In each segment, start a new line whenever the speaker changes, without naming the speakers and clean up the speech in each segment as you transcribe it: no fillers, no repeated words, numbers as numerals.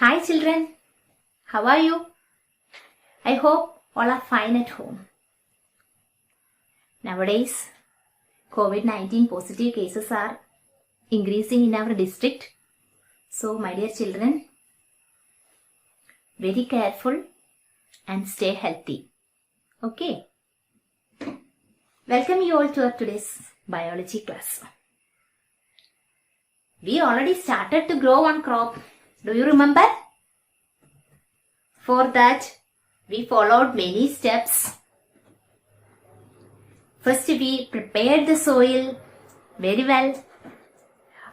Hi children, how are you? I hope all are fine at home. Nowadays, COVID-19 positive cases are increasing in our district. So my dear children, very careful and stay healthy. Okay. Welcome you all to our today's biology class. We already started to grow one crop. Do you remember? For that, we followed many steps. First, we prepared the soil very well.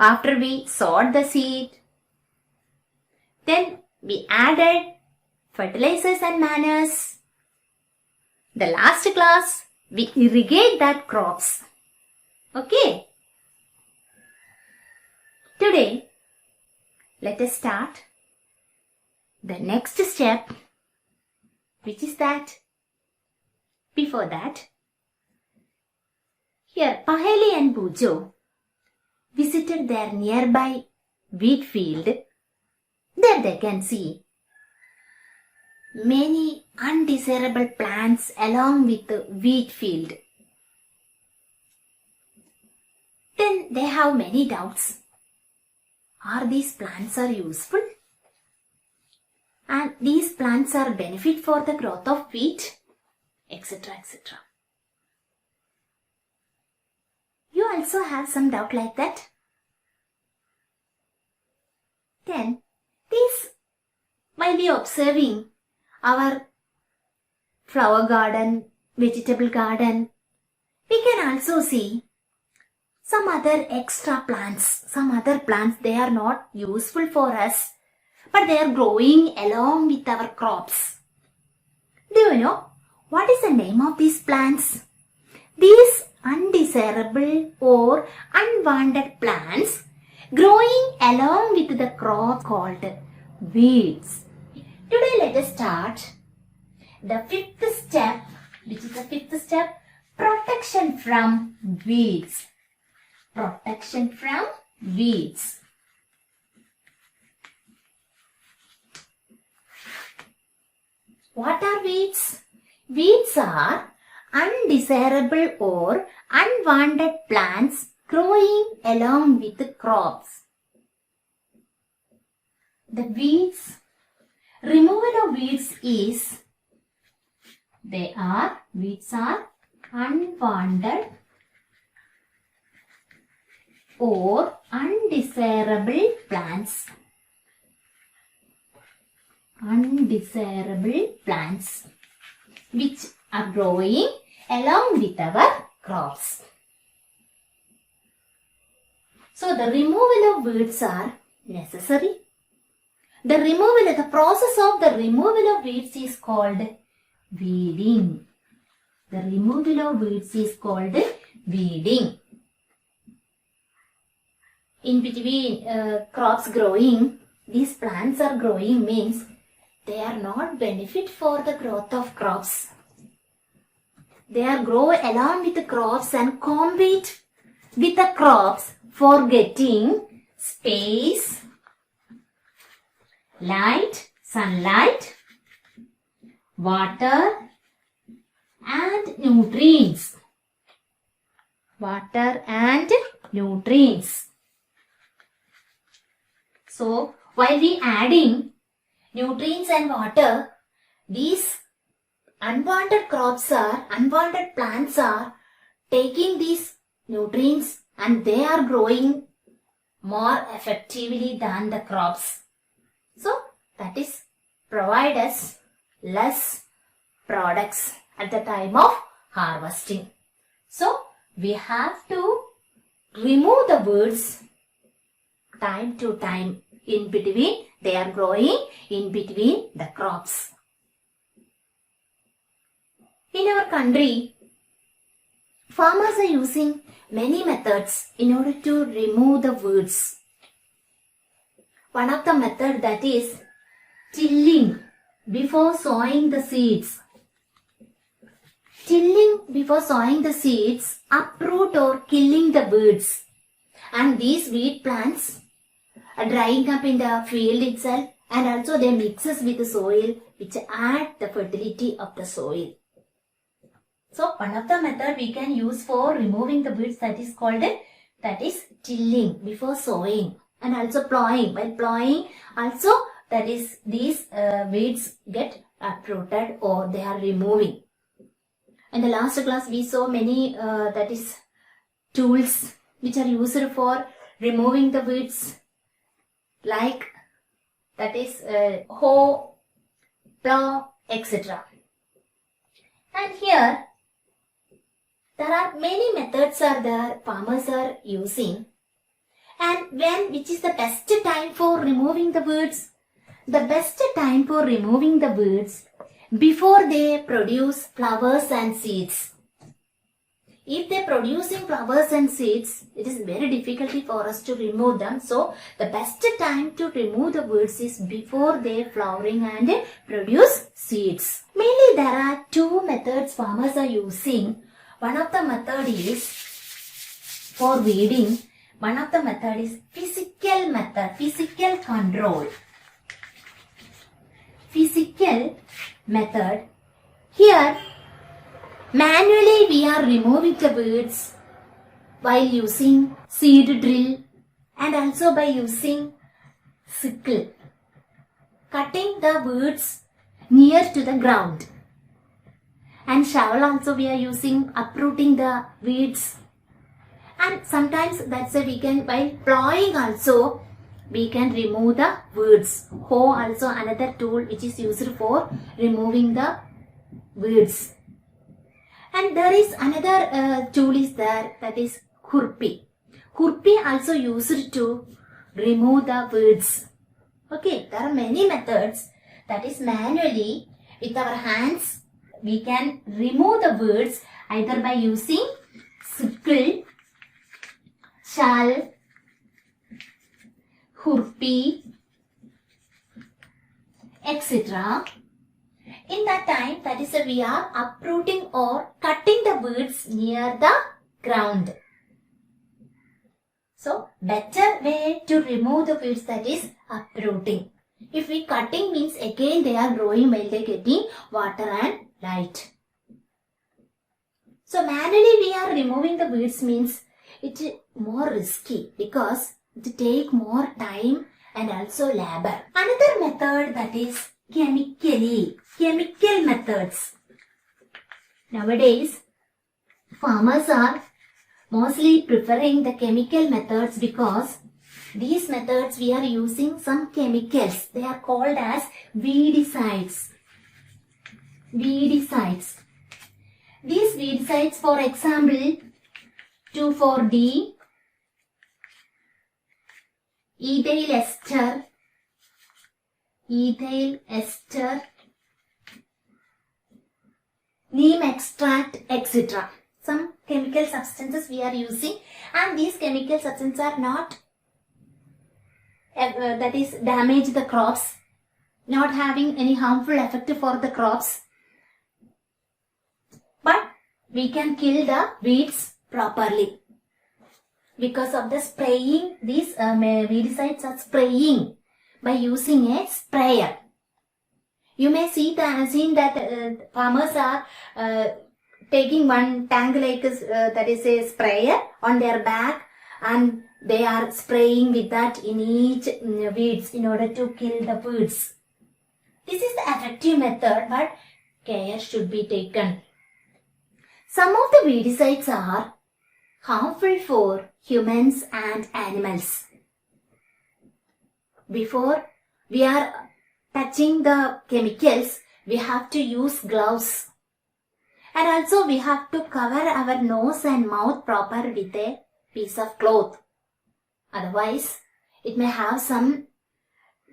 After we sowed the seed, then we added fertilizers and manners. The last class, we irrigate that crops. Okay. Today, let us start the next step, which is that. Before that, here Paheli and Bujo visited their nearby wheat field. There they can see many undesirable plants along with the wheat field. Then they have many doubts. Are these plants are useful? And these plants are benefit for the growth of wheat, etc., etc. You also have some doubt like that? Then, while we observing our flower garden, vegetable garden, we can also see some other extra plants, they are not useful for us, but they are growing along with our crops. Do you know what is the name of these plants? These undesirable or unwanted plants growing along with the crop called weeds. Today let us start the fifth step. Which is the fifth step? Protection from weeds. Protection from weeds. What are weeds? Weeds are undesirable or unwanted plants growing along with the crops. The weeds, removal of weeds is, weeds are unwanted or undesirable plants. Undesirable plants which are growing along with our crops. So the removal of weeds are necessary. The process of the removal of weeds is called weeding. The removal of weeds is called weeding. In between crops growing, these plants are growing means they are not benefit for the growth of crops. They are grow along with the crops and compete with the crops for getting space, light, sunlight, water and nutrients. Water and nutrients. So, while we adding nutrients and water, these unwanted plants are taking these nutrients and they are growing more effectively than the crops. So, that is provide us less products at the time of harvesting. So, we have to remove the weeds time to time. In between, they are growing in between the crops. In our country, farmers are using many methods in order to remove the weeds. One of the method that is tilling before sowing the seeds. Tilling before sowing the seeds uproot or killing the weeds. And these weed plants are drying up in the field itself and also they mixes with the soil which add the fertility of the soil. So one of the method we can use for removing the weeds that is called tilling before sowing, and also plowing. While plowing also that is these weeds get uprooted or they are removing. In the last class we saw many tools which are used for removing the weeds, like hoe, plow, etc. And here there are many methods farmers are using. And which is the best time for removing the weeds? The best time for removing the weeds before they produce flowers and seeds. If they are producing flowers and seeds, it is very difficult for us to remove them. So the best time to remove the weeds is before they are flowering and produce seeds. Mainly there are two methods farmers are using. One of the method is for weeding. One of the method is physical method, physical control. Physical method. Here, manually we are removing the weeds while using seed drill and also by using sickle. Cutting the weeds near to the ground. And shovel also we are using, uprooting the weeds. And sometimes we can, while plowing also, we can remove the weeds. Hoe also another tool which is used for removing the weeds. And there is another tool is there, that is khurpi. Khurpi also used to remove the weeds. Okay, there are many methods, that is manually with our hands we can remove the weeds either by using sickle, shal, khurpi, etc. In that time, we are uprooting or cutting the weeds near the ground. So, better way to remove the weeds, that is uprooting. If we cutting means again they are growing while they are getting water and light. So, manually we are removing the weeds means it is more risky because it take more time and also labor. Another method, that is chemical methods. Nowadays, farmers are mostly preferring the chemical methods because these methods we are using some chemicals. They are called as weedicides. Weedicides. These weedicides, for example, 2,4-D, ethyl ester, neem extract, etc. Some chemical substances we are using, and these chemical substances are not damage the crops, not having any harmful effect for the crops, but we can kill the weeds properly. Because of the spraying, these weedicides are spraying by using a sprayer. You may seen that farmers are taking one tank like that is a sprayer on their back, and they are spraying with that in each weeds in order to kill the weeds. This is the effective method, but care should be taken. Some of the weedicides are harmful for humans and animals. Before we are touching the chemicals, we have to use gloves. And also we have to cover our nose and mouth proper with a piece of cloth. Otherwise, it may have some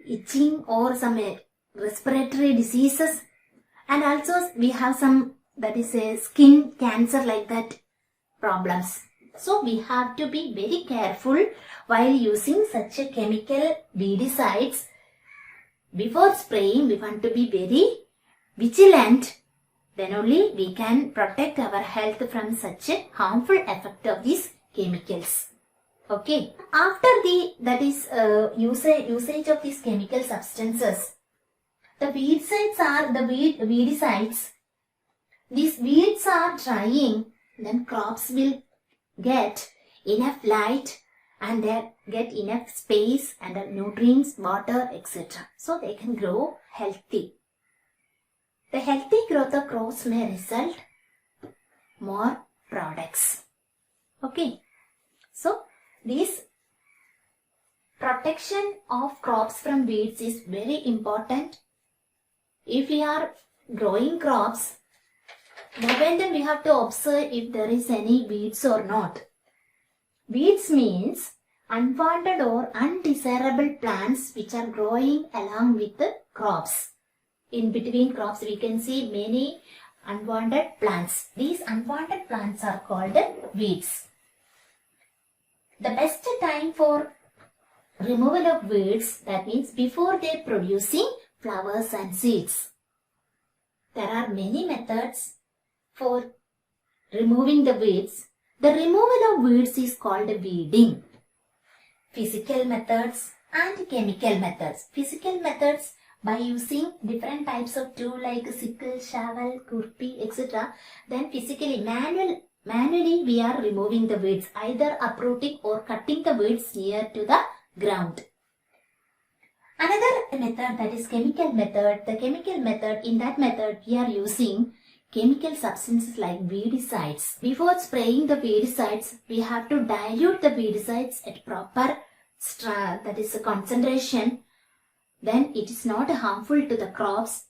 itching or some respiratory diseases. And also we have some, that is a skin cancer like that problems. So we have to be very careful while using such a chemical weedicides. Before spraying, we want to be very vigilant. Then only we can protect our health from such a harmful effect of these chemicals. Okay. After usage of these chemical substances, the weedicides. These weeds are drying, then crops will get enough light and they get enough space and nutrients, water, etc. So they can grow healthy. The healthy growth of crops may result more products. Okay. So this protection of crops from weeds is very important. If we are growing crops, now and then we have to observe if there is any weeds or not. Weeds means unwanted or undesirable plants which are growing along with the crops. In between crops we can see many unwanted plants. These unwanted plants are called weeds. The best time for removal of weeds, that means before they producing flowers and seeds. There are many methods for removing the weeds. The removal of weeds is called weeding. Physical methods and chemical methods. Physical methods by using different types of tool like sickle, shovel, kurpi, etc. Then physically, manually we are removing the weeds, either uprooting or cutting the weeds near to the ground. Another method, that is chemical method. The chemical method, in that method we are using chemical substances like weedicides. Before spraying the weedicides, we have to dilute the weedicides at proper that is a concentration. Then it is not harmful to the crops.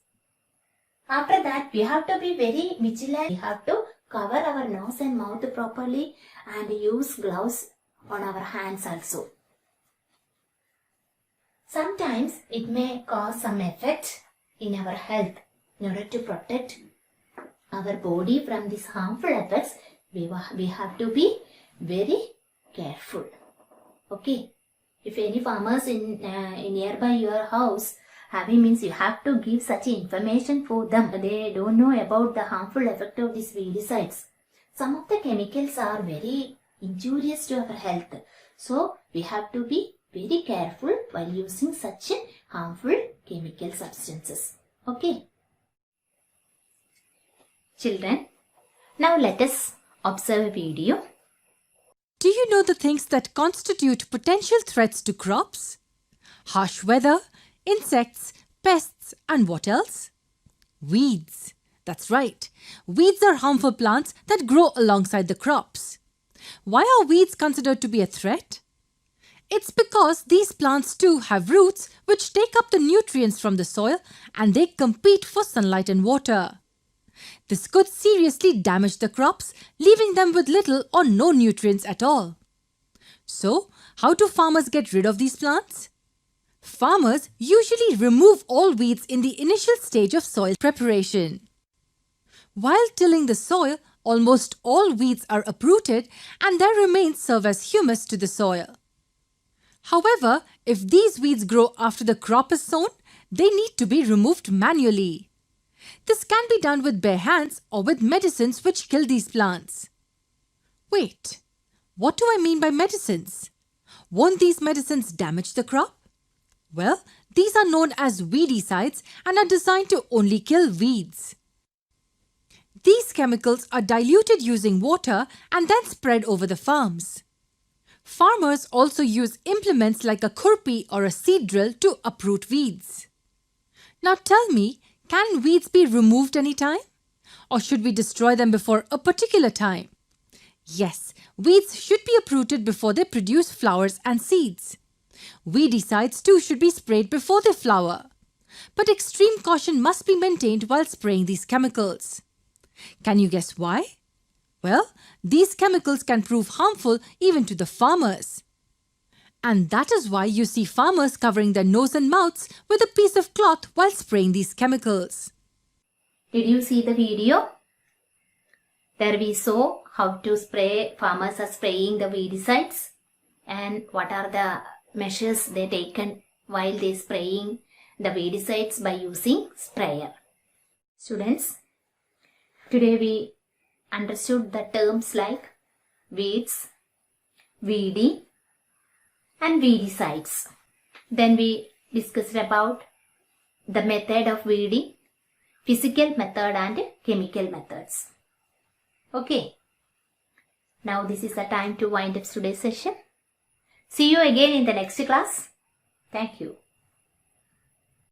After that, we have to be very vigilant. We have to cover our nose and mouth properly and use gloves on our hands also. Sometimes it may cause some effect in our health. In order to protect our body from these harmful effects, we have to be very careful. Okay. If any farmers in nearby your house having, means you have to give such information for them. They don't know about the harmful effect of these weedicides. Some of the chemicals are very injurious to our health. So we have to be very careful while using such harmful chemical substances. Okay. Children, now let us observe a video.
Do you know the things that constitute potential threats to crops? Harsh weather, insects, pests, and what else? Weeds. That's right. Weeds are harmful plants that grow alongside the crops. Why are weeds considered to be a threat? It's because these plants too have roots which take up the nutrients from the soil and they compete for sunlight and water. This could seriously damage the crops, leaving them with little or no nutrients at all. So, how do farmers get rid of these plants? Farmers usually remove all weeds in the initial stage of soil preparation. While tilling the soil, almost all weeds are uprooted and their remains serve as humus to the soil. However, if these weeds grow after the crop is sown, they need to be removed manually. This can be done with bare hands or with medicines which kill these plants. Wait, what do I mean by medicines? Won't these medicines damage the crop? Well, these are known as weedicides and are designed to only kill weeds. These chemicals are diluted using water and then spread over the farms. Farmers also use implements like a kurpi or a seed drill to uproot weeds. Now tell me, can weeds be removed anytime? Or should we destroy them before a particular time? Yes, weeds should be uprooted before they produce flowers and seeds. Weedicides too should be sprayed before they flower. But extreme caution must be maintained while spraying these chemicals. Can you guess why? Well, these chemicals can prove harmful even to the farmers. And that is why you see farmers covering their nose and mouths with a piece of cloth while spraying these chemicals.
Did you see the video? There we saw how to spray, farmers are spraying the weedicides and what are the measures they taken while they spraying the weedicides by using sprayer. Students, today we understood the terms like weeds, weeding, and weedicides. Then we discussed about the method of weeding, physical method and chemical methods. Okay. Now this is the time to wind up today's session. See you again in the next class. Thank you.